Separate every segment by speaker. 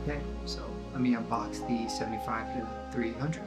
Speaker 1: Okay, so let me unbox the 75-300.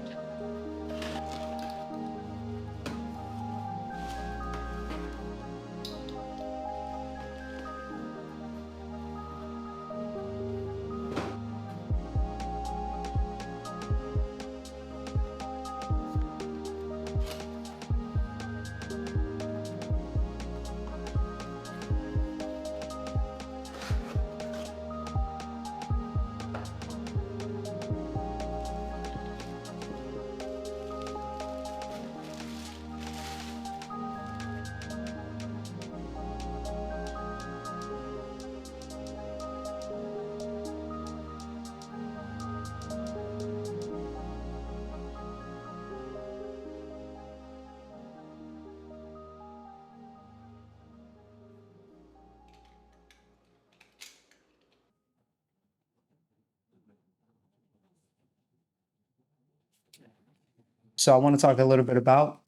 Speaker 1: So I want to talk a little bit about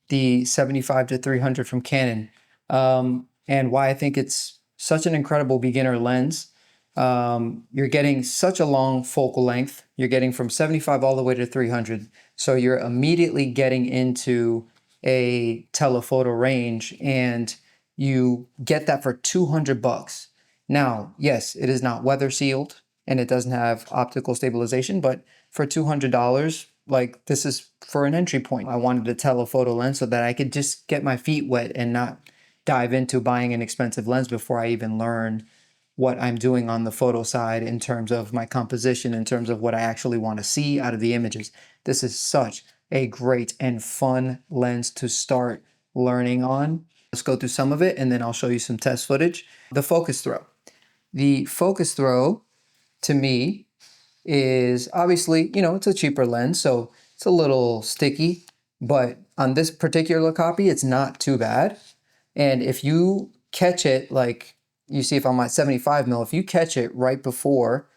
Speaker 1: the 75-300 from Canon, and why I think it's such an incredible beginner lens. You're getting such a long focal length. You're getting from 75 all the way to 300. So you're immediately getting into a telephoto range, and you get that for $200. Now, yes, it is not weather sealed and it doesn't have optical stabilization, but for $200, like, this is for an entry point. I wanted a telephoto lens so that I could just get my feet wet and not dive into buying an expensive lens before I even learn what I'm doing on the photo side in terms of my composition, in terms of what I actually want to see out of the images. This is such a great and fun lens to start learning on. Let's go through some of it and then I'll show you some test footage. The focus throw. The focus throw, to me, is obviously, it's a cheaper lens, so it's a little sticky, but on this particular copy, it's not too bad. And if you catch it, like you see if I'm at 75 mil, if you catch it right before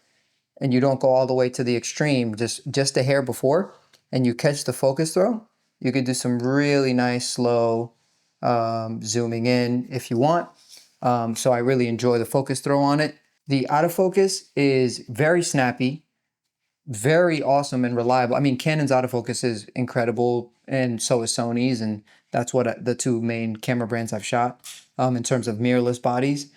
Speaker 1: and you don't go all the way to the extreme, just a hair before, and you catch the focus throw, you could do some really nice slow zooming in if you want. So I really enjoy the focus throw on it. The autofocus is very snappy, very awesome and reliable. I mean, Canon's autofocus is incredible, and so is Sony's, and that's what the two main camera brands I've shot in terms of mirrorless bodies.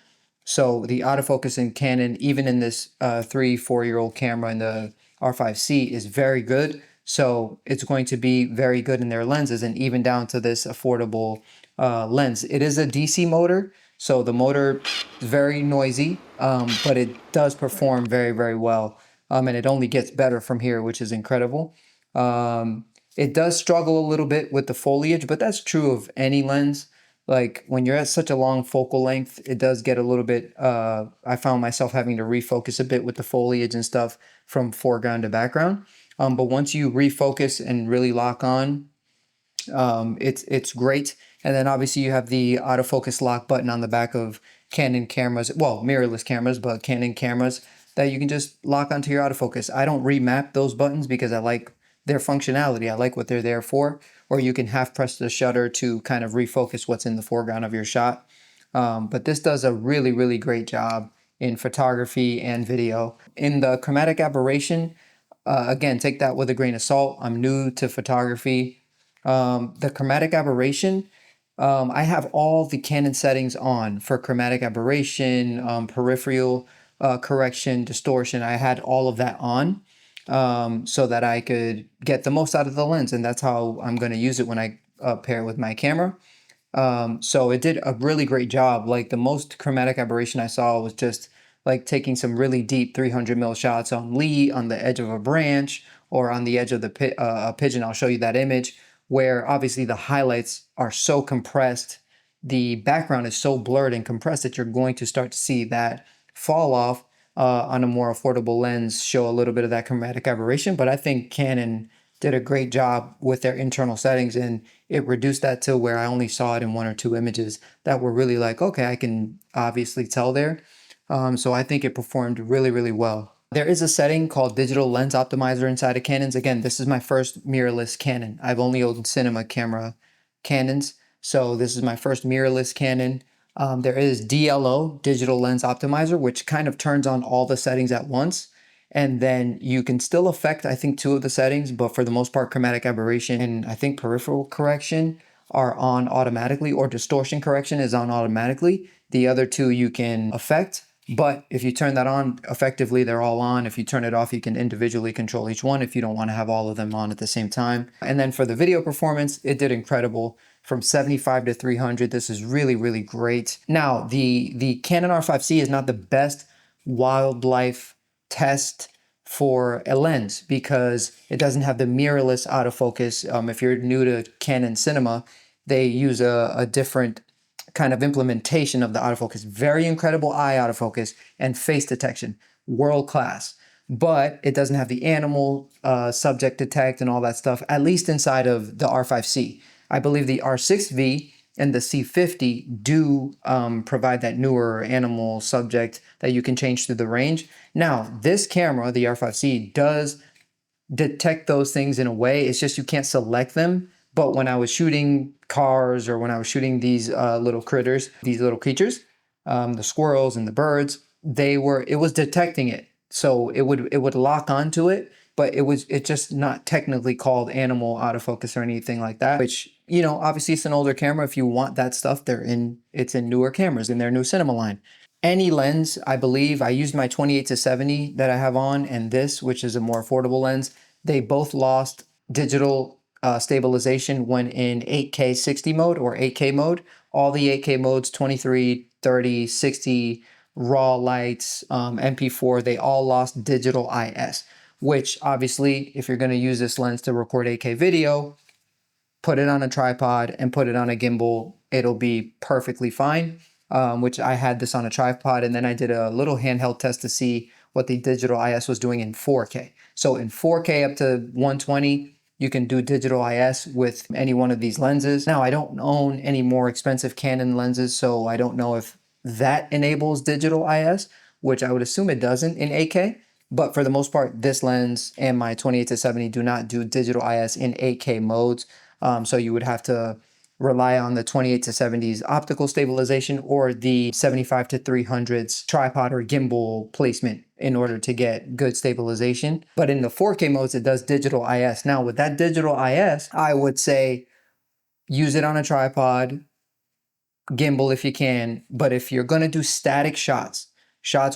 Speaker 1: So the autofocus in Canon, even in this 3-4-year-old camera in the R5C, is very good. So it's going to be very good in their lenses, and even down to this affordable lens. It is a DC motor, so the motor is very noisy, but it does perform very, very well. And it only gets better from here, which is incredible. It does struggle a little bit with the foliage, but that's true of any lens. Like, when you're at such a long focal length, it does get a little bit, I found myself having to refocus a bit with the foliage and stuff from foreground to background. But once you refocus and really lock on, it's great. And then obviously you have the autofocus lock button on the back of Canon cameras, well, mirrorless cameras, but Canon cameras, that you can just lock onto your autofocus. I don't remap those buttons because I like their functionality. I like what they're there for. Or you can half press the shutter to kind of refocus what's in the foreground of your shot. But this does a really, really great job in photography and video. In the chromatic aberration, again, take that with a grain of salt. I'm new to photography. The chromatic aberration, I have all the Canon settings on for chromatic aberration, peripheral correction, distortion. I had all of that on so that I could get the most out of the lens, and that's how I'm going to use it when I pair it with my camera. So it did a really great job. Like, the most chromatic aberration I saw was just like taking some really deep 300 mil shots on Lee, on the edge of a branch, or on the edge of the pigeon. I'll show you that image, where obviously the highlights are so compressed, the background is so blurred and compressed that you're going to start to see that fall off on a more affordable lens, show a little bit of that chromatic aberration. But I think Canon did a great job with their internal settings, and it reduced that to where I only saw it in 1 or 2 images that were really like, okay, I can obviously tell there. So I think it performed really, really well. There is a setting called Digital Lens Optimizer inside of Canons. Again, this is my first mirrorless Canon. I've only owned cinema camera Canons, so this is my first mirrorless Canon. There is DLO, Digital Lens Optimizer, which kind of turns on all the settings at once. And then you can still affect, I think, 2 of the settings, but for the most part, chromatic aberration and I think peripheral correction are on automatically, or distortion correction is on automatically. The other 2 you can affect, but if you turn that on, effectively they're all on. If you turn it off, you can individually control each one if you don't want to have all of them on at the same time. And then for the video performance, it did incredible. From 75 to 300, this is really, really great. Now, the Canon R5C is not the best wildlife test for a lens because it doesn't have the mirrorless autofocus. If you're new to Canon cinema, they use a different kind of implementation of the autofocus. Very incredible eye autofocus and face detection, world class. But it doesn't have the animal subject detect and all that stuff, at least inside of the R5C. I believe the R6V and the C50 do provide that newer animal subject that you can change through the range. Now, this camera, the R5C, does detect those things in a way. It's just you can't select them. But when I was shooting cars or when I was shooting these little critters, these little creatures, the squirrels and the birds, it was detecting it. So it would lock onto it, but it's just not technically called animal autofocus or anything like that, which, you know, obviously it's an older camera. If you want that stuff, it's in newer cameras in their new cinema line. Any lens, I believe, I used my 28 to 70 that I have on and this, which is a more affordable lens. They both lost digital stabilization when in 8K 60 mode or 8K mode. All the 8K modes, 23, 30, 60, raw lights, MP4, they all lost digital IS, which obviously if you're going to use this lens to record 8K video, put it on a tripod and put it on a gimbal, it'll be perfectly fine. Which I had this on a tripod, and then I did a little handheld test to see what the digital IS was doing in 4K. So in 4K up to 120, you can do digital IS with any one of these lenses. Now, I don't own any more expensive Canon lenses, so I don't know if that enables digital IS, which I would assume it doesn't in 8K. But for the most part, this lens and my 28 to 70 do not do digital IS in 8K modes. So you would have to rely on the 28 to 70's optical stabilization or the 75 to 300's tripod or gimbal placement in order to get good stabilization. But in the 4K modes, it does digital IS. Now with that digital IS, I would say use it on a tripod, gimbal if you can. But if you're gonna do static shots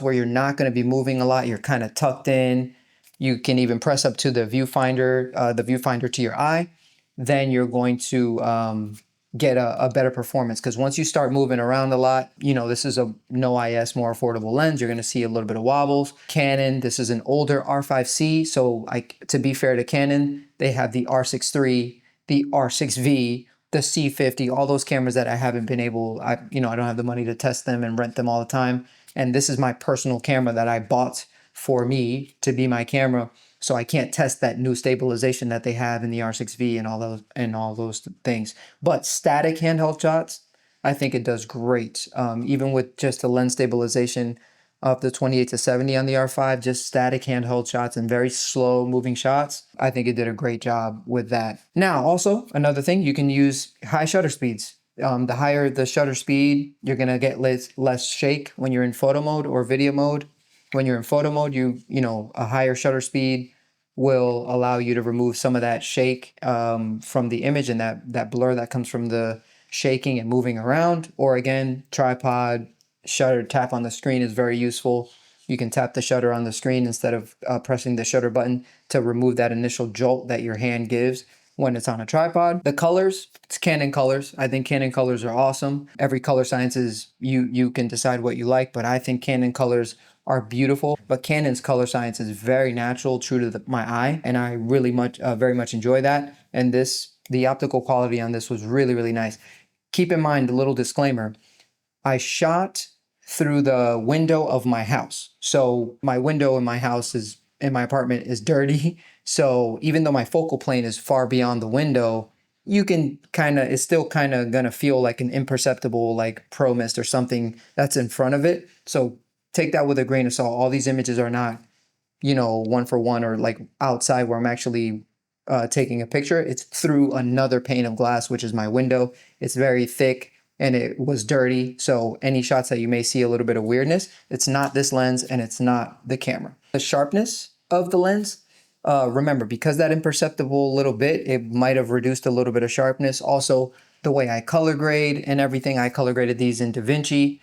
Speaker 1: where you're not gonna be moving a lot, you're kind of tucked in, you can even press up to the viewfinder to your eye, then you're going to get a better performance. Because once you start moving around a lot, you know, this is a no IS, more affordable lens. You're going to see a little bit of wobbles. Canon, this is an older R5C. So to be fair to Canon, they have the R6 the R6V, the C50, all those cameras that I haven't been able, I don't have the money to test them and rent them all the time. And this is my personal camera that I bought for me to be my camera. So I can't test that new stabilization that they have in the R6V and all those things. But static handheld shots, I think it does great. Even with just the lens stabilization of the 28 to 70 on the R5, just static handheld shots and very slow moving shots, I think it did a great job with that. Now, also another thing, you can use high shutter speeds. The higher the shutter speed, you're gonna get less shake when you're in photo mode or video mode. When you're in photo mode, a higher shutter speed will allow you to remove some of that shake from the image and that blur that comes from the shaking and moving around. Or again, tripod, shutter tap on the screen is very useful. You can tap the shutter on the screen instead of pressing the shutter button to remove that initial jolt that your hand gives when it's on a tripod. The colors, it's Canon Colors. I think Canon Colors are awesome. Every color science is, you can decide what you like, but I think Canon Colors are beautiful. But Canon's color science is very natural, true to my eye, and I really very much enjoy that. And the optical quality on this was really, really nice. Keep in mind, a little disclaimer, I shot through the window of my house. So my window in my house in my apartment is dirty. So even though my focal plane is far beyond the window, it's still kind of gonna feel like an imperceptible like pro mist or something that's in front of it. So take that with a grain of salt. All these images are not, one for one or like outside where I'm actually taking a picture. It's through another pane of glass, which is my window. It's very thick. and it was dirty. So any shots that you may see a little bit of weirdness, it's not this lens and it's not the camera. The sharpness of the lens, remember, because that imperceptible little bit, it might have reduced a little bit of sharpness. Also, the way I color grade and everything, I color graded these in DaVinci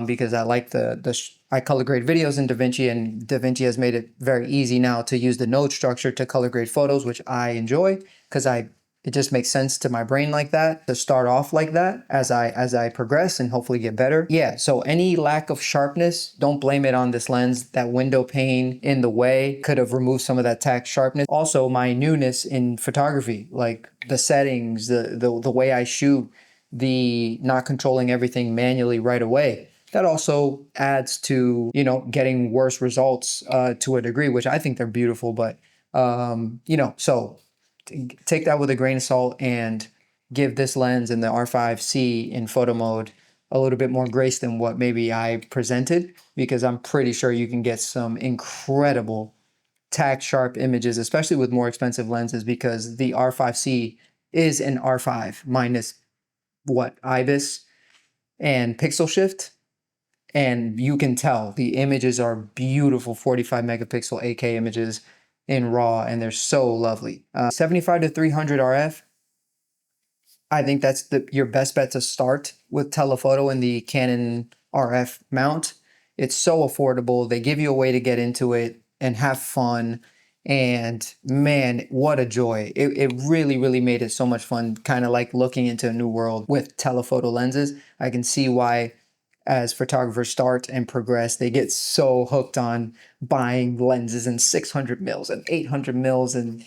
Speaker 1: because I like I color grade videos in DaVinci, and DaVinci has made it very easy now to use the node structure to color grade photos, which I enjoy because it just makes sense to my brain like that, to start off like that as I progress and hopefully get better. Yeah, so any lack of sharpness, don't blame it on this lens. That window pane in the way could have removed some of that tack sharpness. Also, my newness in photography, like the settings, the way I shoot, the not controlling everything manually right away. That also adds to, you know, getting worse results to a degree, which I think they're beautiful, but you know, so take that with a grain of salt and give this lens and the R5C in photo mode a little bit more grace than what maybe I presented, because I'm pretty sure you can get some incredible tack sharp images, especially with more expensive lenses, because the R5C is an R5 minus what, IBIS and pixel shift. And you can tell the images are beautiful 45 megapixel 8K images in RAW, and they're so lovely. 75 to 300 RF, I think that's your best bet to start with telephoto in the Canon RF mount. It's so affordable. They give you a way to get into it and have fun. And man, what a joy. It really, really made it so much fun, kind of like looking into a new world with telephoto lenses. I can see why as photographers start and progress, they get so hooked on buying lenses in 600 mils and 800 mils and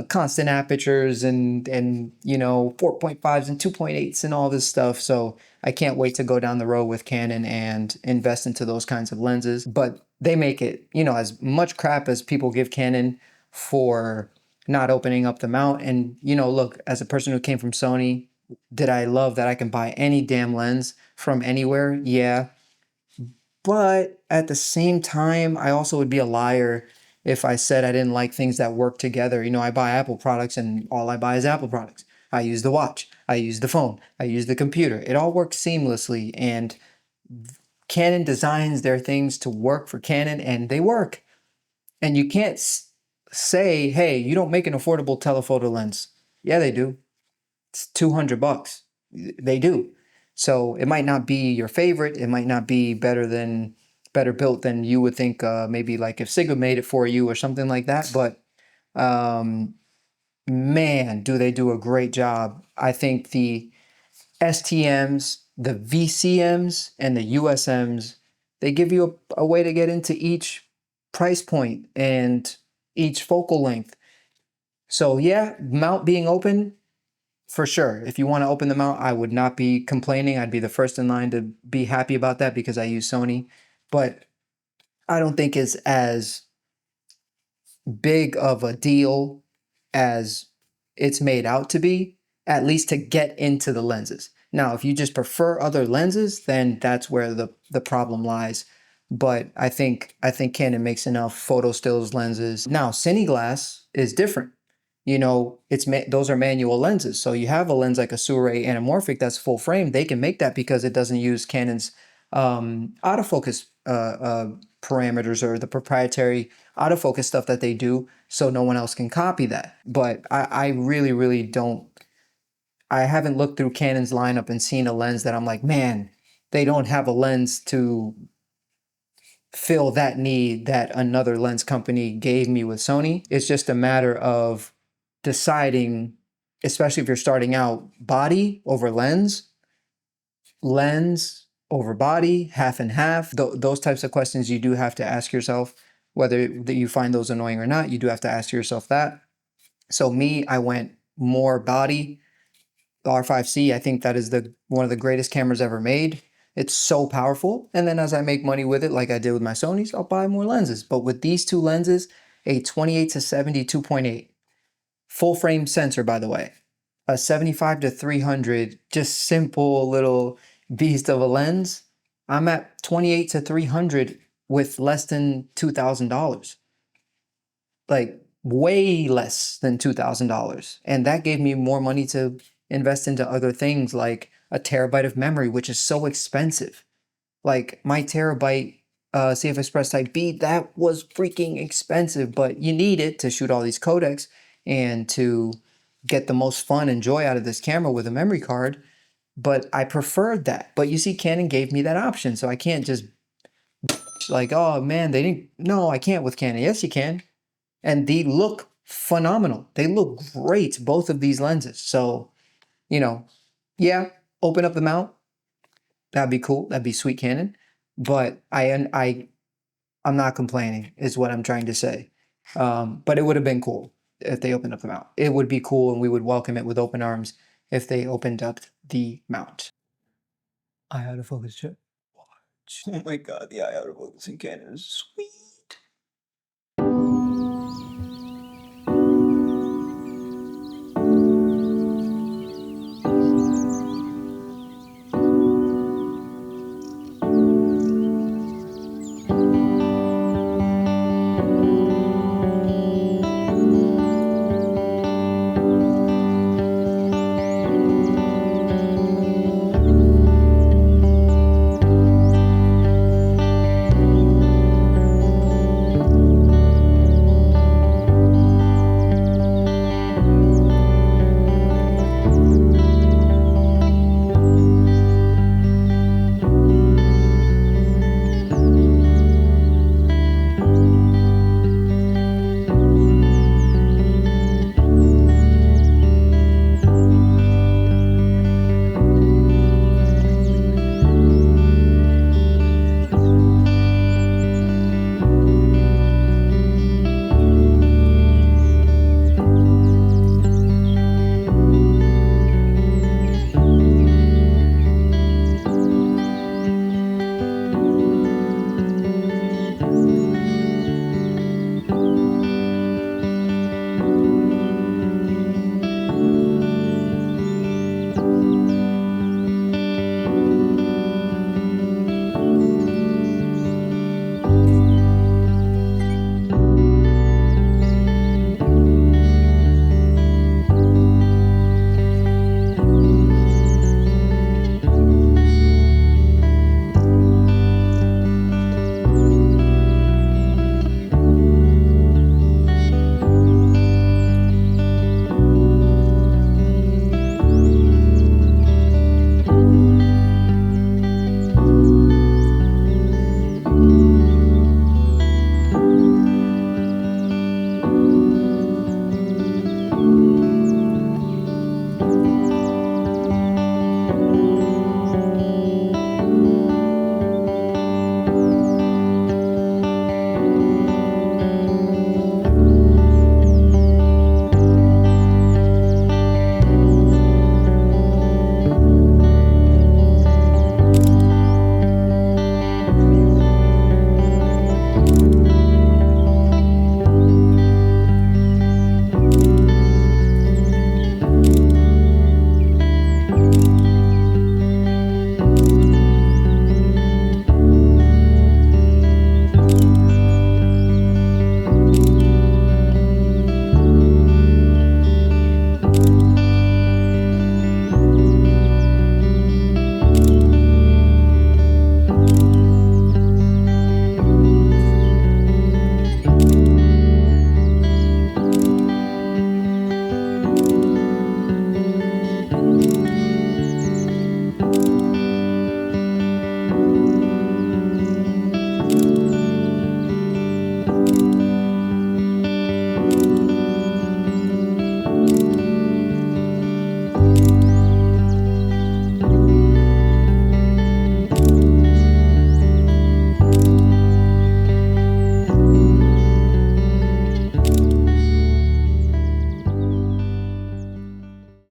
Speaker 1: constant apertures and you know 4.5s and 2.8s and all this stuff. So I can't wait to go down the road with Canon and invest into those kinds of lenses. But they make it, you know, as much crap as people give Canon for not opening up the mount. And you know, look, as a person who came from Sony, did I love that I can buy any damn lens from anywhere? Yeah. But at the same time, I also would be a liar if I said I didn't like things that work together. You know, I buy Apple products and all I buy is Apple products. I use the watch, I use the phone, I use the computer. It all works seamlessly, and Canon designs their things to work for Canon, and they work. And you can't say, hey, you don't make an affordable telephoto lens. Yeah, they do. It's 200 bucks. They do. So it might not be your favorite. It might not be better built than you would think. Maybe like if Sigma made it for you or something like that. But man, do they do a great job. I think the STMs, the VCMs, and the USMs, they give you a way to get into each price point and each focal length. So yeah, mount being open, for sure. If you want to open the mount, I would not be complaining. I'd be the first in line to be happy about that because I use Sony. But I don't think it's as big of a deal as it's made out to be, at least to get into the lenses. Now, if you just prefer other lenses, then that's where the problem lies. But I think Canon makes enough photo stills lenses. Now, Cine glass is different. You know, those are manual lenses. So you have a lens like a Sirui anamorphic that's full frame. They can make that because it doesn't use Canon's autofocus parameters or the proprietary autofocus stuff that they do, so no one else can copy that. But I really, really don't. I haven't looked through Canon's lineup and seen a lens that I'm like, man, they don't have a lens to fill that need that another lens company gave me with Sony. It's just a matter of deciding, especially if you're starting out, body over lens, lens over body, half and half. Those types of questions you do have to ask yourself, whether you find those annoying or not. You do have to ask yourself that. So me, I went more body. The R5C, I think that is one of the greatest cameras ever made. It's so powerful. And then as I make money with it, like I did with my Sonys, I'll buy more lenses. But with these two lenses, a 28 to 70 2.8, full frame sensor, by the way, a 75 to 300, just simple little beast of a lens. I'm at 28 to 300 with less than $2,000. Like way less than $2,000. And that gave me more money to invest into other things like a terabyte of memory, which is so expensive. Like my terabyte CF Express Type B, that was freaking expensive, but you need it to shoot all these codecs and to get the most fun and joy out of this camera with a memory card. But I preferred that. But you see, Canon gave me that option, so I can't just like, oh man, they didn't. No, I can't with Canon. Yes, you can. And they look phenomenal. They look great, both of these lenses. So, you know, yeah, open up the mount. That'd be cool. That'd be sweet, Canon. But I'm not complaining, is what I'm trying to say. But it would have been cool if they opened up the mount. It would be cool, and we would welcome it with open arms if they opened up the mount. Eye autofocus chip. Watch. Oh my god, the eye autofocus in Canon is sweet.